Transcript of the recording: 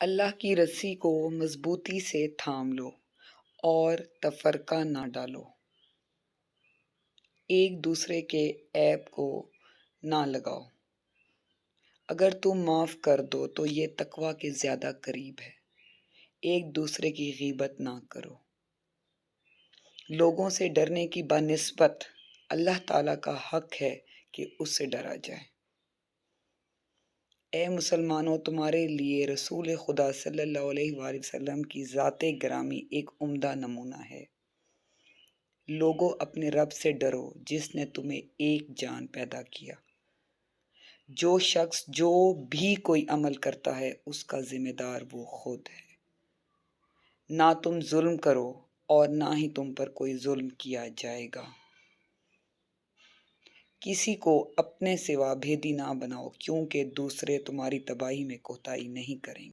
اللہ کی رسی کو مضبوطی سے تھام لو اور تفرقہ نہ ڈالو۔ ایک دوسرے کے عیب کو نہ لگاؤ۔ اگر تم معاف کر دو تو یہ تقویٰ کے زیادہ قریب ہے۔ ایک دوسرے کی غیبت نہ کرو۔ لوگوں سے ڈرنے کی بنسبت اللہ تعالیٰ کا حق ہے کہ اس سے ڈرا جائے۔ اے مسلمانوں، تمہارے لیے رسول خدا صلی اللہ علیہ وآلہ وسلم کی ذات گرامی ایک عمدہ نمونہ ہے۔ لوگوں، اپنے رب سے ڈرو جس نے تمہیں ایک جان پیدا کیا۔ جو شخص جو بھی کوئی عمل کرتا ہے اس کا ذمہ دار وہ خود ہے۔ نہ تم ظلم کرو اور نہ ہی تم پر کوئی ظلم کیا جائے گا۔ کسی کو اپنے سوا بھیدی نہ بناؤ، کیونکہ دوسرے تمہاری تباہی میں کوتاہی نہیں کریں گے۔